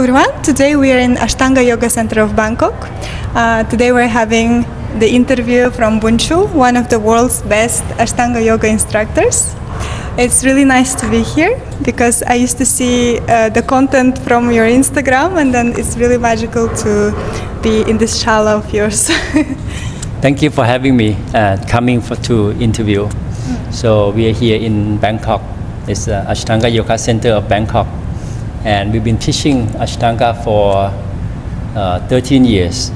Hello everyone, today we are in Ashtanga Yoga Center of Bangkok. Today we're having the interview from Boonchu, one of the world's best Ashtanga Yoga instructors. It's really nice to be here because I used to see the content from your Instagram, and then it's really magical to be in this shala of yours. Thank you for having me, coming to interview. So we are here in Bangkok. It's the Ashtanga Yoga Center of Bangkok. And we've been teaching Ashtanga for 13 years.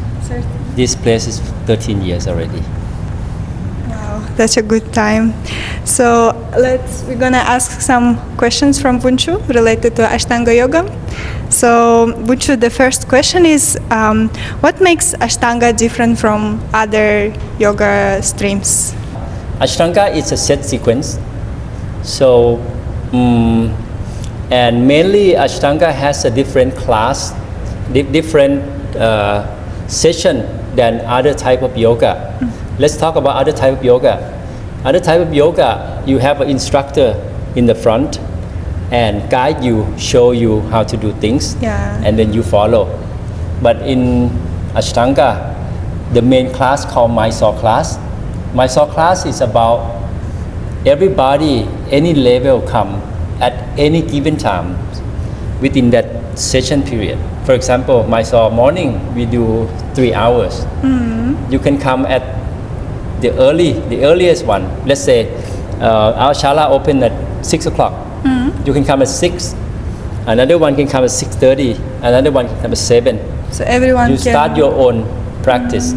This place is 13 years already. Wow, that's a good time. So we're gonna ask some questions from Boonchu related to Ashtanga Yoga. So Boonchu, the first question is, what makes Ashtanga different from other yoga streams? Ashtanga is a set sequence. So, and mainly Ashtanga has a different class, different session than other type of yoga. Let's talk about other type of yoga. Other type of yoga, you have an instructor in the front and guide you, show you how to do things, and then you follow. But in Ashtanga, the main class called Mysore class. Mysore class is about everybody, any level come at any given time within that session period. For example, Mysore morning we do 3 hours. You can come at the earliest one. Let's say our shala open at 6 o'clock. You can come at 6. Another one can come at 6:30. Another one can come at 7. So everyone you start your own practice.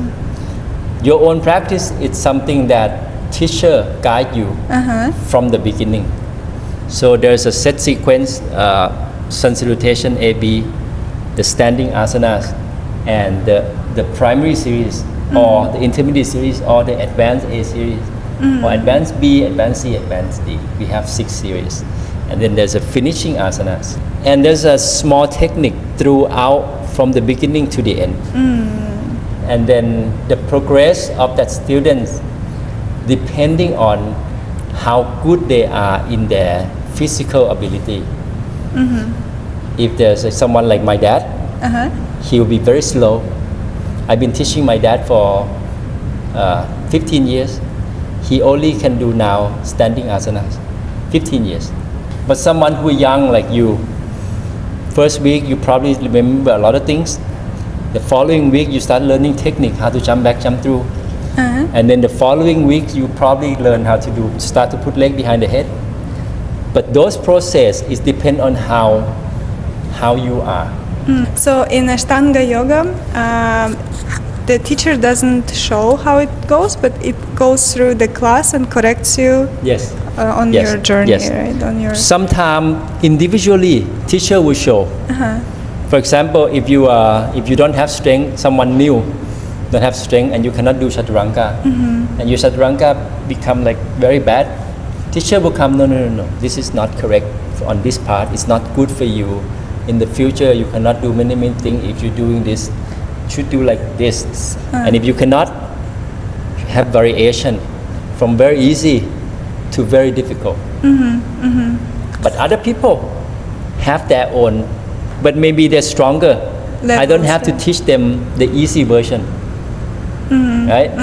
Your own practice is something that teacher guide you from the beginning. So there's a set sequence, sun salutation A-B, the standing asanas, and the primary series, or the intermediate series, or the advanced A series, or advanced B, advanced C, advanced D. We have 6 series. And then there's a finishing asanas. And there's a small technique throughout from the beginning to the end. And then the progress of that students, depending on how good they are in their physical ability. If there's someone like my dad, he will be very slow. I've been teaching my dad for 15 years. He only can do now standing asanas, 15 years. But someone who is young like you, first week you probably remember a lot of things. The following week you start learning technique, how to jump back, jump through. And then the following week you probably learn how to start to put leg behind the head. But those process is depend on how you are. So in Ashtanga Yoga, the teacher doesn't show how it goes, but it goes through the class and corrects you on your journey, right? On your Sometimes individually, teacher will show. For example, if you don't have strength, someone new don't have strength, and you cannot do chaturanga, and your chaturanga become like very bad. Teacher will come, no, this is not correct on this part, it's not good for you. In the future, you cannot do many things if you're doing this. You should do like this. And if you cannot, have variation from very easy to very difficult. But other people have their own, but maybe they're stronger. I don't have to teach them the easy version. Right?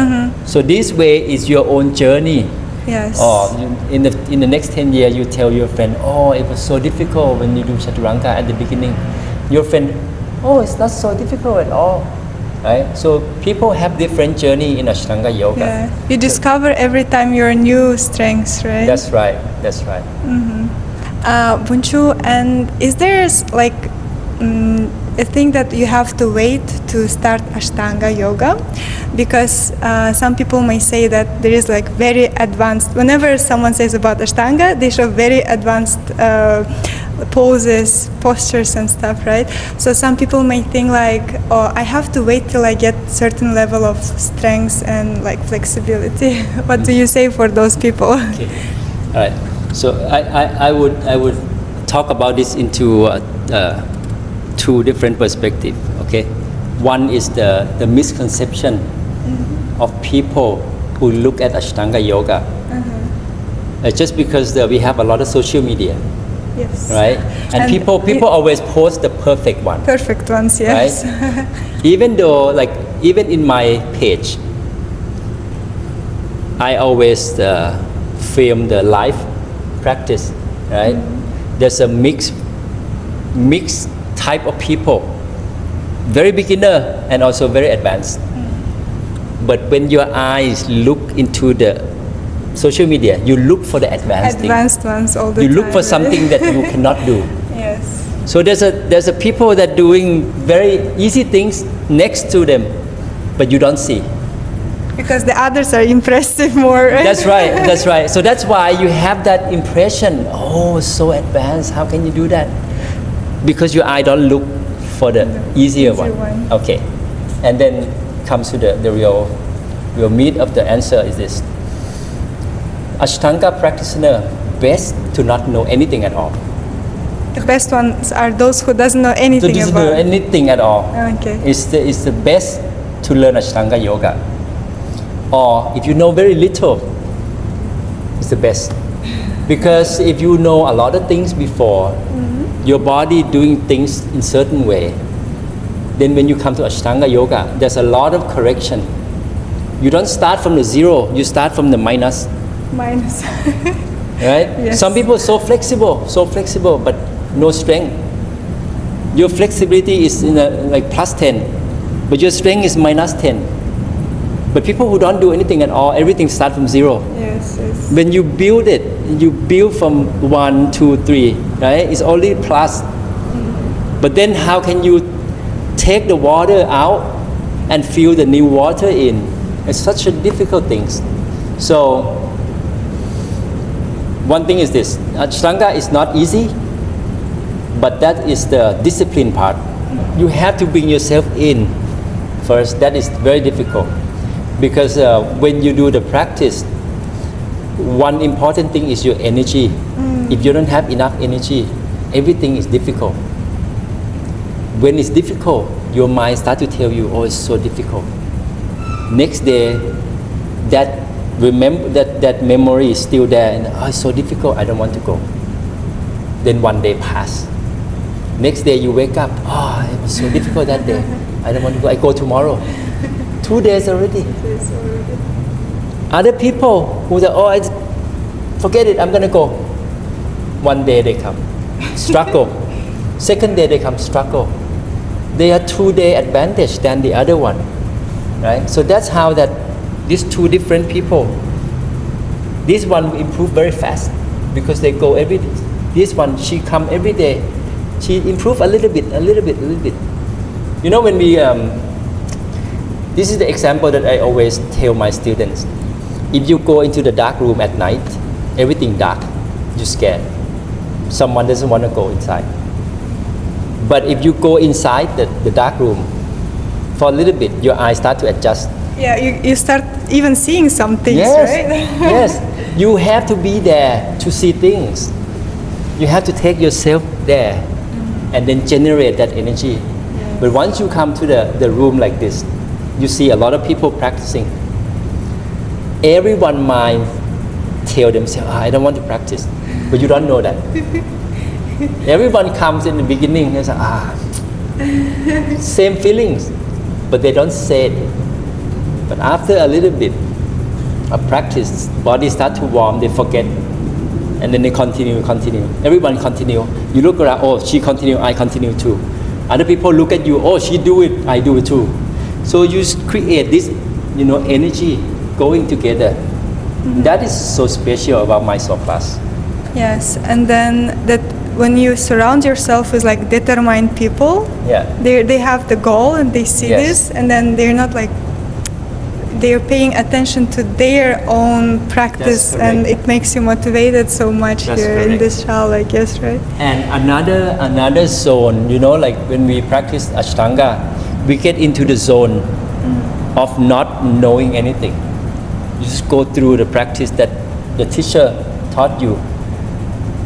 So this way is your own journey. Yes. Or in the next 10 years, you tell your friend, oh, it was so difficult when you do chaturanga at the beginning. Your friend, oh, it's not so difficult at all. Right? So people have different journey in Ashtanga Yoga. Yeah. You discover every time your new strengths, right? That's right. Boonchu, and is there like a thing that you have to wait to start Ashtanga Yoga? Because some people may say that there is like very advanced, whenever someone says about Ashtanga, they show very advanced poses, postures and stuff, right? So some people may think like, oh, I have to wait till I get certain level of strength and like flexibility. What do you say for those people? Okay. All right. So I would talk about this into 2 different perspectives. Okay. One is the misconception of people who look at Ashtanga Yoga. Just because we have a lot of social media, Yes. right? And people always post the perfect one. Perfect ones, yes. Right? Even though, like, even in my page, I always film the live practice, right? There's a mixed type of people, very beginner and also very advanced. But when your eyes look into the social media, you look for the advanced ones all the time. You look for something that you cannot do. Yes. So there's a people that doing very easy things next to them, but you don't see. Because the others are impressive more. Right? That's right. So that's why you have that impression. Oh, so advanced. How can you do that? Because your eye don't look for the easier one. Okay. And then comes to the real meat of the answer is this. Ashtanga practitioner best to not know anything at all. The best ones are those who doesn't know anything doesn't about know anything at all. Okay. It's the best to learn Ashtanga Yoga. Or if you know very little, it's the best. Because if you know a lot of things before, your body doing things in certain way, then when you come to Ashtanga Yoga, there's a lot of correction. You don't start from the zero, you start from the minus. Right? Yes. Some people so flexible, but no strength. Your flexibility is in like plus 10, but your strength is minus 10. But people who don't do anything at all, everything starts from zero. Yes. When you build it, you build from 1, 2, 3, right? It's only plus. But then how can you take the water out and fill the new water in? It's such a difficult thing. So one thing is this, Ashtanga is not easy, but that is the discipline part. You have to bring yourself in first. That is very difficult. Because when you do the practice, one important thing is your energy. If you don't have enough energy, everything is difficult. When it's difficult, your mind starts to tell you, oh, it's so difficult. Next day, that memory is still there, and oh, it's so difficult, I don't want to go. Then one day pass. Next day you wake up, oh, it was so difficult that day, I don't want to go, I go tomorrow. 2 days already. Other people who say, oh, forget it, I'm gonna go. One day they come, struggle. Second day they come, struggle. They are 2-day advantage than the other one, right? So that's how that these two different people. This one improve very fast because they go every day. This one, she come every day. She improve a little bit. You know, when we this is the example that I always tell my students. If you go into the dark room at night, everything dark, you're scared. Someone doesn't want to go inside. But if you go inside the dark room, for a little bit, your eyes start to adjust. Yeah, you start even seeing some things, right? Yes, you have to be there to see things. You have to take yourself there and then generate that energy. Yes. But once you come to the room like this, you see a lot of people practicing. Everyone mind tell themselves, I don't want to practice, but you don't know that. Everyone comes in the beginning and says, same feelings, but they don't say it. But after a little bit of practice, body start to warm, they forget, and then they continue. Everyone continue. You look around, oh, she continue, I continue too. Other people look at you, oh, she do it, I do it too. So you create this, energy going together. That is so special about Mysore class. Yes, and then that when you surround yourself with like determined people, they have the goal and they see this, and then they're not like, they're paying attention to their own practice, and it makes you motivated so much in this shal, I guess, right? And another zone, like when we practice Ashtanga, we get into the zone of not knowing anything. You just go through the practice that the teacher taught you.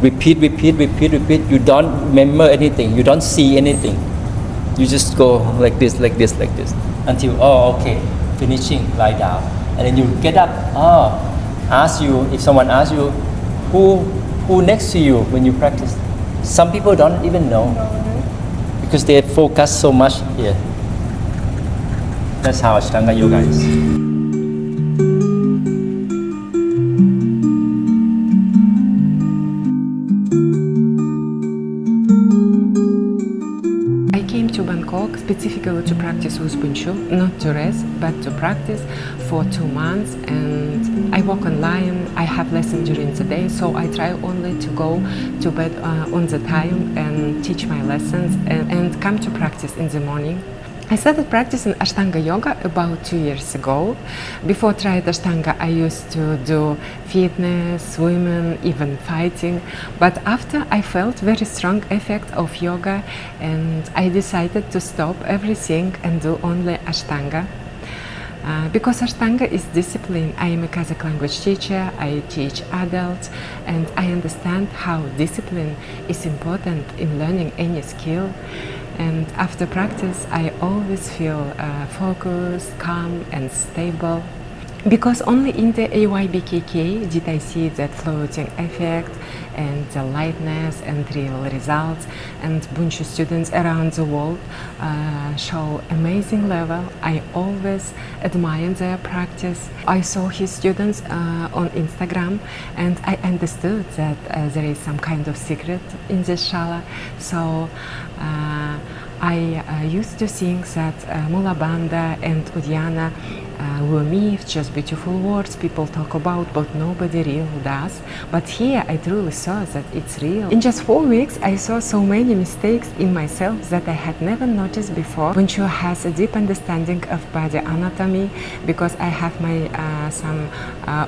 Repeat. You don't remember anything. You don't see anything. You just go like this, until, oh, okay, finishing, lie down. And then you get up, if someone asks you, who next to you when you practice? Some people don't even know because they focus so much here. That's how Ashtanga Yoga is. I came to Bangkok specifically to practice with Boonchu, not to rest, but to practice for 2 months. And I work online, I have lessons during the day, so I try only to go to bed on the time and teach my lessons and come to practice in the morning. I started practicing Ashtanga Yoga about 2 years ago. Before trying Ashtanga, I used to do fitness, swimming, even fighting. But after I felt very strong effect of yoga, and I decided to stop everything and do only Ashtanga. Because Ashtanga is discipline. I am a Kazakh language teacher, I teach adults, and I understand how discipline is important in learning any skill. And after practice, I always feel focused, calm, and stable. Because only in the AYBKK did I see that floating effect and the lightness and real results. And Boonchu students around the world show amazing level. I always admire their practice. I saw his students on Instagram, and I understood that there is some kind of secret in this shala. So I used to think that Mula Bandha and Uddiyana were myths, just beautiful words people talk about, but nobody really does. But here I truly saw that it's real. In just 4 weeks, I saw so many mistakes in myself that I had never noticed before. Boonchu has a deep understanding of body anatomy, because I have my some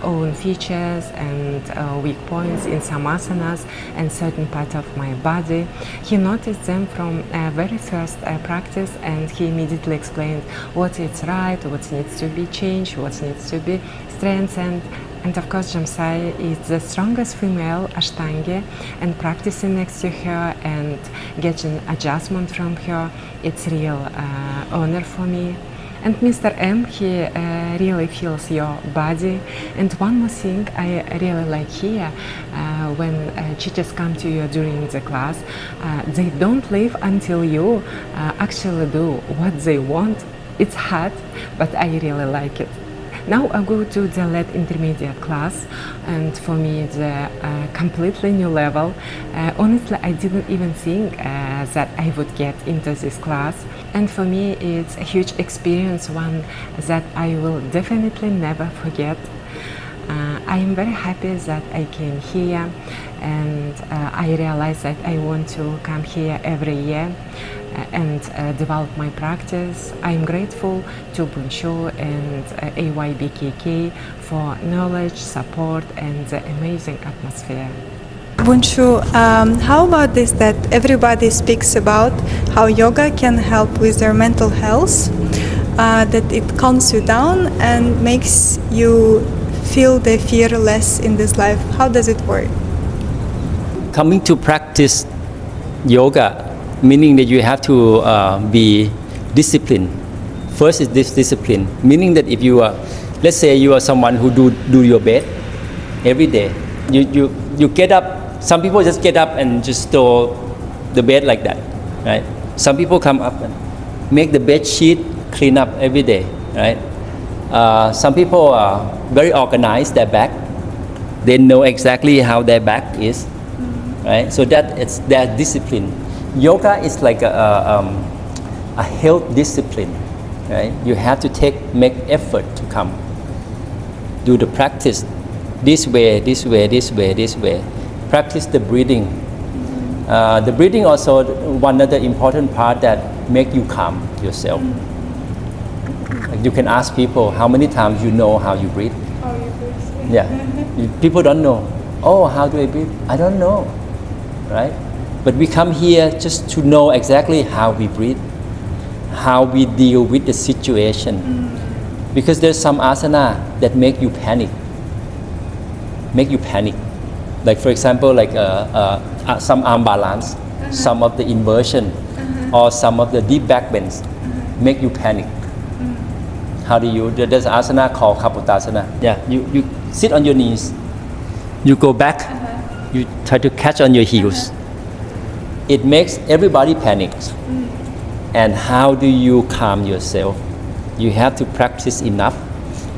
own features and weak points in some asanas and certain part of my body. He noticed them from very first practice, and he immediately explained what is right, what needs to be changed, what needs to be strengthened. And of course, Jamsai is the strongest female Ashtangi, and practicing next to her and getting adjustment from her, it's real honor for me. And Mr. M, he really feels your body. And one more thing I really like here, when teachers come to you during the class, they don't leave until you actually do what they want. It's hard, but I really like it. Now I go to the LED intermediate class, and for me it's a completely new level. Honestly, I didn't even think that I would get into this class, and for me it's a huge experience, one that I will definitely never forget. I am very happy that I came here, and I realized that I want to come here every year and develop my practice. I am grateful to Boonchu and AYBKK for knowledge, support, and the amazing atmosphere. Boonchu, how about this, that everybody speaks about how yoga can help with their mental health, that it calms you down and makes you feel the fear less in this life. How does it work? Coming to practice yoga, meaning that you have to be disciplined. First is this discipline, meaning that if you are, let's say you are someone who do your bed every day, you get up. Some people just get up and just throw the bed like that, right? Some people come up and make the bed sheet, clean up every day, right? Some people are very organized, their back. They know exactly how their back is, right? So that it's their discipline. Yoga is like a health discipline, right? You have to make effort to come. Do the practice this way, this way, this way, this way. Practice the breathing. The breathing also one other important part that make you calm yourself. Like you can ask people how many times you know how you breathe. How you breathe. Yeah, people don't know. Oh, how do I breathe? I don't know, right? But we come here just to know exactly how we breathe, how we deal with the situation. Because there's some asana that make you panic. Like for example, like some arm balance, some of the inversion, or some of the deep back bends, make you panic. How do you? There's asana called Kapotasana. Yeah, you sit on your knees, you go back, you try to catch on your heels, it makes everybody panic. And how do you calm yourself? You have to practice enough,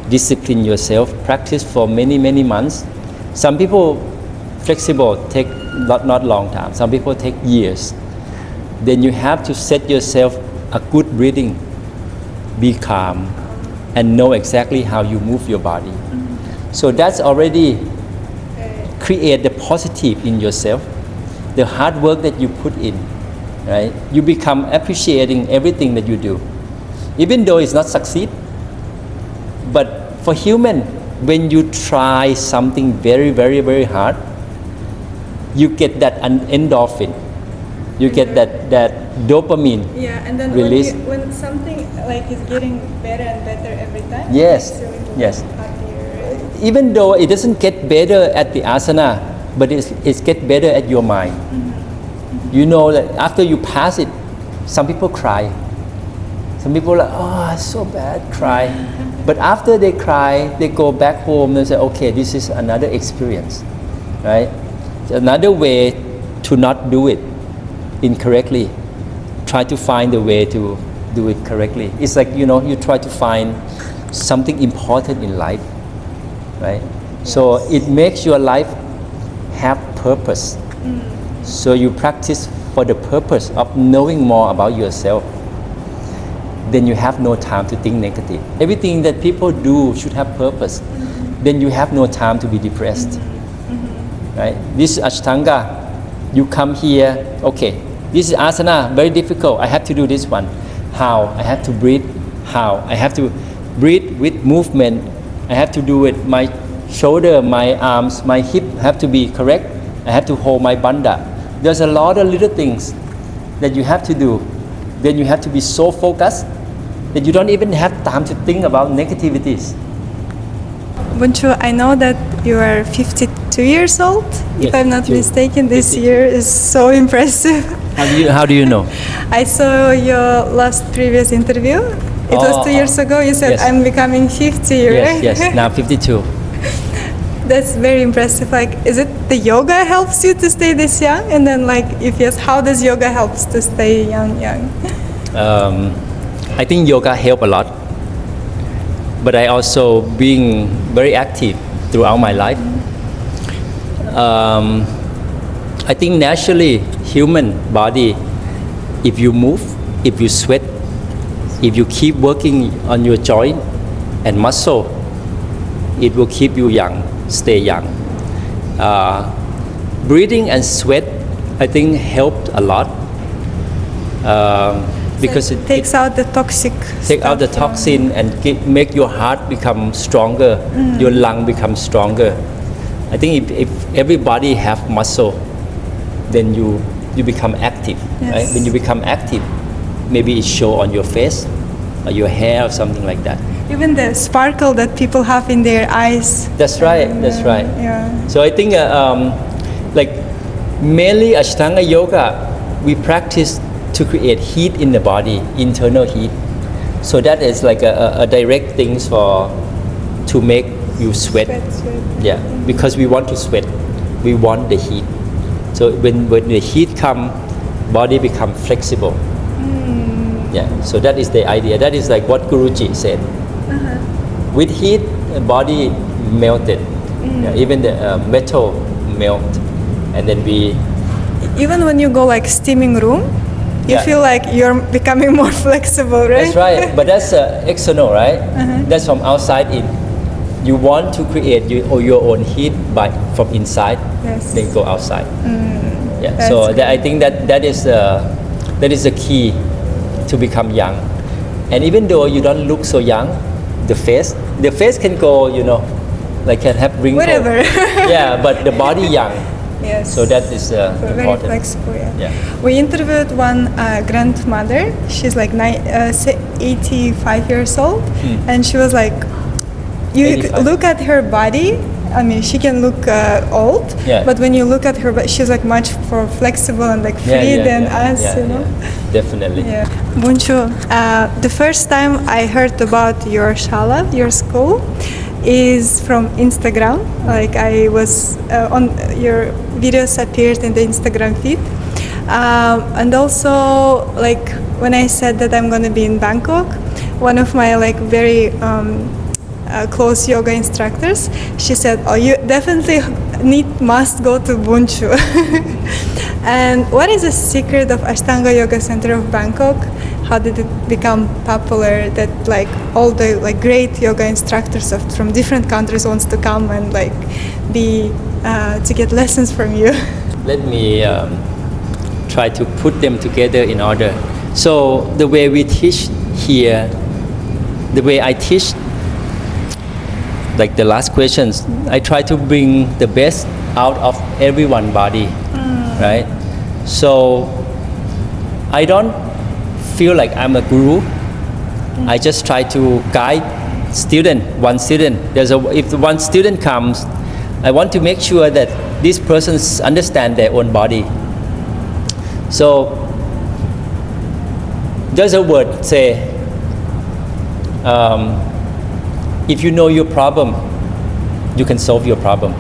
discipline yourself, practice for many, many months. Some people flexible take not long time. Some people take years. Then you have to set yourself a good breathing, be calm, and know exactly how you move your body. So that's already create the positive in yourself, the hard work that you put in, right? You become appreciating everything that you do, even though it's not succeed. But for human, when you try something very, very, very hard, you get that endorphin, you get that dopamine. Yeah, and then release. When something like is getting better and better every time. Yes, so yes. Happier, right? Even though it doesn't get better at the asana, but it's get better at your mind. You know that after you pass it, some people cry. Some people are like, oh, it's so bad, cry. But after they cry, they go back home and say, okay, this is another experience, right? Another way to not do it incorrectly. Try to find a way to do it correctly. It's like, you know, you try to find something important in life, right? Yes. So it makes your life have purpose. So you practice for the purpose of knowing more about yourself. Then you have no time to think negative. Everything that people do should have purpose. Then you have no time to be depressed. Right? This is Ashtanga. You come here, okay, this is asana, very difficult. I have to do this one. How? I have to breathe. How? I have to breathe with movement. I have to do it. My shoulder, my arms, my hip have to be correct. I have to hold my bandha. There's a lot of little things that you have to do. Then you have to be so focused that you don't even have time to think about negativities. Boonchu, I know that you are 52 years old, Yes, if I'm not mistaken. This 52. year is so impressive. How do you know? I saw your last previous interview. It was 2 years ago. You said, yes. I'm becoming 50, right? Yes, now 52. That's very impressive. Like, is it the yoga helps you to stay this young? And then, like, if yes, how does yoga helps to stay young? I think yoga help a lot. But I also being very active throughout my life. I think naturally human body, if you move, if you sweat, if you keep working on your joint and muscle, it will keep you young, stay young. Breathing and sweat, I think helped a lot. Because it takes out the toxic take out the toxin and make your heart become stronger, your lung become stronger. I think if everybody have muscle, then you become active. Yes. Right? When you become active, maybe it show on your face or your hair or something like that. Even the sparkle that people have in their eyes. That's right. That's right. Yeah. So I think like mainly Ashtanga Yoga, we practice to create heat in the body, internal heat. So that is like a direct thing to make you sweat. Sweat. Yeah, because we want to sweat, we want the heat. So when the heat come, body become flexible. Yeah, so that is the idea. That is like what Guruji said. With heat, the body melted. Yeah, even the metal melt, and then we. Even when you go like steaming room, you Yeah. feel like you're becoming more flexible, right? That's right, but that's external, right? That's from outside in. You want to create your own heat from inside, Yes. then go outside. Yeah. That's So I think that is the key to become young. And even though you don't look so young, the face can go, like can have wrinkles. Whatever. Yeah, but the body young. Yes. So that is Very important. flexible, yeah. Yeah. We interviewed one grandmother. She's like 85 years old, and she was like, you 85. look at her body. I mean, she can look old, Yeah. but when you look at her, she's like much more flexible and like free than us, you know. Yeah, definitely. Yeah. Boonchu, the first time I heard about your shala, your school, is from Instagram. Like I was on your videos appeared in the Instagram feed. And also, like when I said that I'm going to be in Bangkok, one of my like very close yoga instructors, she said, "Oh, you definitely must go to Boonchu." And what is the secret of Ashtanga Yoga Center of Bangkok? How did it become popular that like all the like great yoga instructors from different countries wants to come and like be to get lessons from you? Let me try to put them together in order. So the way we teach here, the way I teach, like the last questions, I try to bring the best out of everyone's body, right? So I don't feel like I'm a guru. I just try to guide one student. If one student comes, I want to make sure that these persons understand their own body. So there's a word say, if you know your problem, you can solve your problem,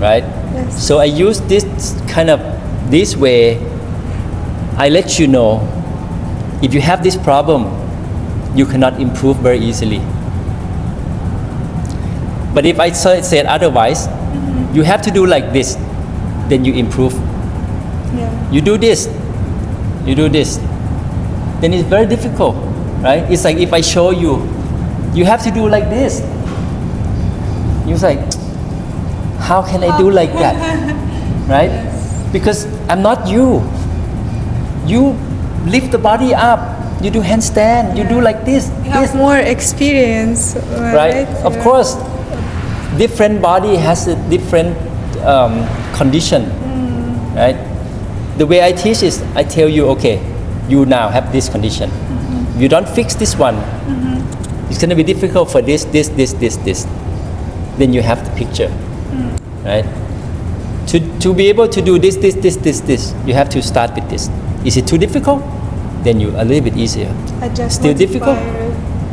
right? Yes. So I use this way. I let you know, if you have this problem, you cannot improve very easily. But if I said otherwise, you have to do like this, then you improve. Yeah. You do this, then it's very difficult, right? It's like if I show you, you have to do like this. You're like, how can I do like that, right? Because I'm not you. You lift the body up, you do handstand, you do like this. You have more experience, right? Of course, different body has a different condition, right? The way I teach is, I tell you, okay, you now have this condition. You don't fix this one. It's going to be difficult for this. Then you have the picture, right? To be able to do this, you have to start with this. Is it too difficult? Then you a little bit easier. Still difficult?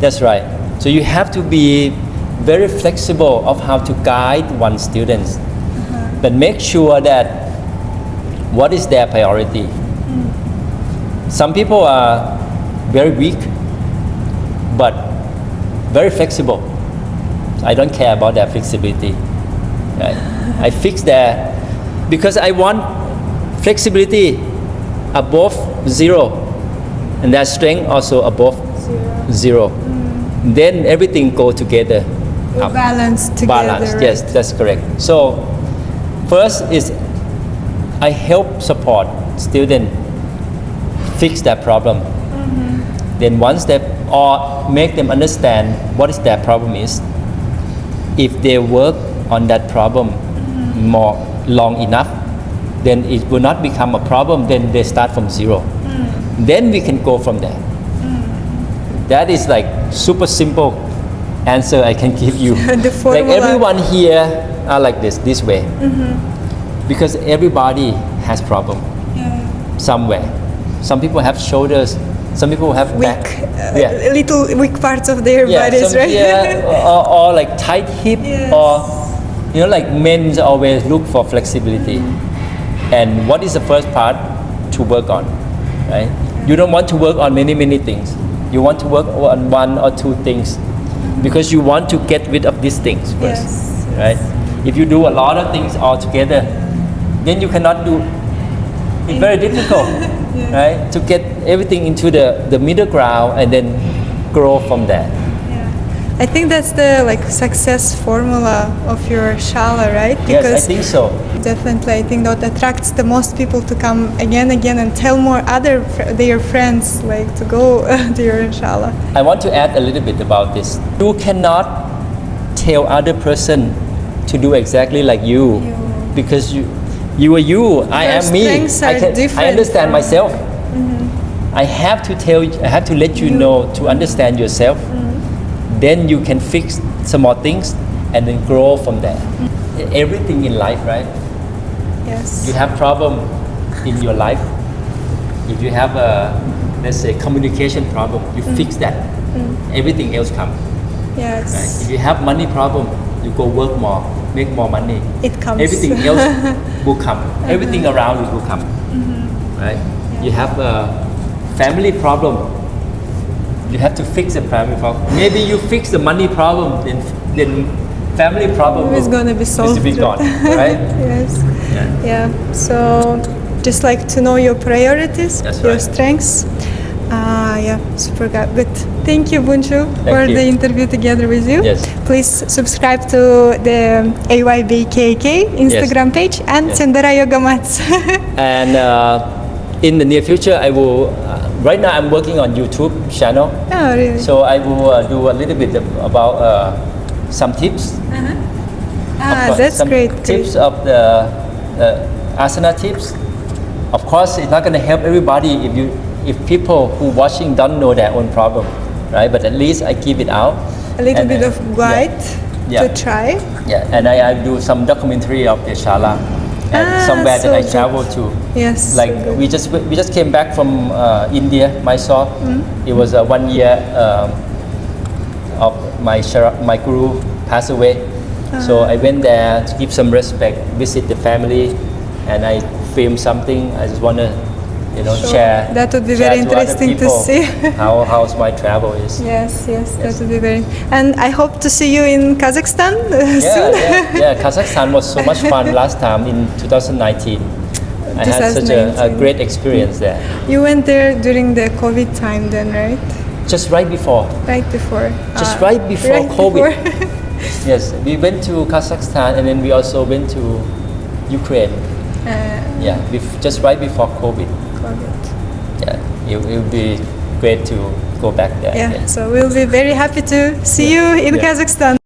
That's right. So you have to be very flexible of how to guide one student, but make sure that what is their priority. Some people are very weak, but very flexible. I don't care about their flexibility. Right? I fix their, because I want flexibility above 0, and their strength also above 0. Then everything go together. Balance together. Balance, right? yes, that's correct. So first is I help support student fix that problem. Then once they, or make them understand what is their problem is. If they work on that problem more long enough, then it will not become a problem. Then they start from 0. Then we can go from there. That is like super simple answer I can give you. The Like everyone here are like this way, because everybody has problem somewhere. Some people have shoulders, some people have back, little weak parts of their bodies, right? or like tight hip, or like men always look for flexibility. And what is the first part to work on, right? You don't want to work on many things. You want to work on 1 or 2 things, because you want to get rid of these things first, right? If you do a lot of things all together, then you cannot do. It's very difficult, right? To get everything into the middle ground and then grow from there. I think that's the like success formula of your shala, right? Yes, I think so. Definitely, I think that attracts the most people to come again and tell more their friends like to go to your shala. I want to add a little bit about this. You cannot tell other person to do exactly like you. Because you are you. I am me. I understand myself. I have to tell you. I have to let you know to understand yourself. Then you can fix some more things and then grow from there. Everything in life, right? Yes. You have problem in your life. If you have a, let's say, communication problem, you fix that. Everything else comes. Yes. Right? If you have money problem, you go work more. make more money, It comes. everything else will come. Everything around you will come. Right? You have a family problem. You have to fix the family problem. Maybe you fix the money problem, then family problem It's gonna be solved. is to be gone, right? Yes. Yeah. Yeah. So just like to know your priorities, That's your right. strengths. Yeah, super good. Thank you, Boonchu, for you. the interview together with you. Yes. Please subscribe to the AYBKK Instagram page and Yes. Sendara Yoga Mats. And in the near future, I will. Right now, I'm working on YouTube channel, Oh, really? so I will do a little bit about some tips. That's some great. tips of the asana tips. Of course, it's not going to help everybody if people who watching don't know their own problem, right? But at least I give it out. A little And, bit of guide yeah. to try. Yeah, and I do some documentary of the shala and somewhere so that I good. travel to. Yes. Like we just came back from India, Mysore. It was 1 year of my guru passed away. So I went there to give some respect, visit the family, and I filmed something. I just want to, Sure. share. That would be share very to other interesting to people see. how's my travel is. Yes, that would be very. And I hope to see you in Kazakhstan soon. Yeah. Kazakhstan was so much fun last time in 2019. I had such a 2019. great experience there. You went there during the COVID time, then, right? Just right before. Right before. Just right before COVID. before. Yes, we went to Kazakhstan and then we also went to Ukraine. Yeah, just right before COVID. COVID. Yeah, it would be great to go back there. Yeah. again. So we'll be very happy to see you in Yeah. Kazakhstan.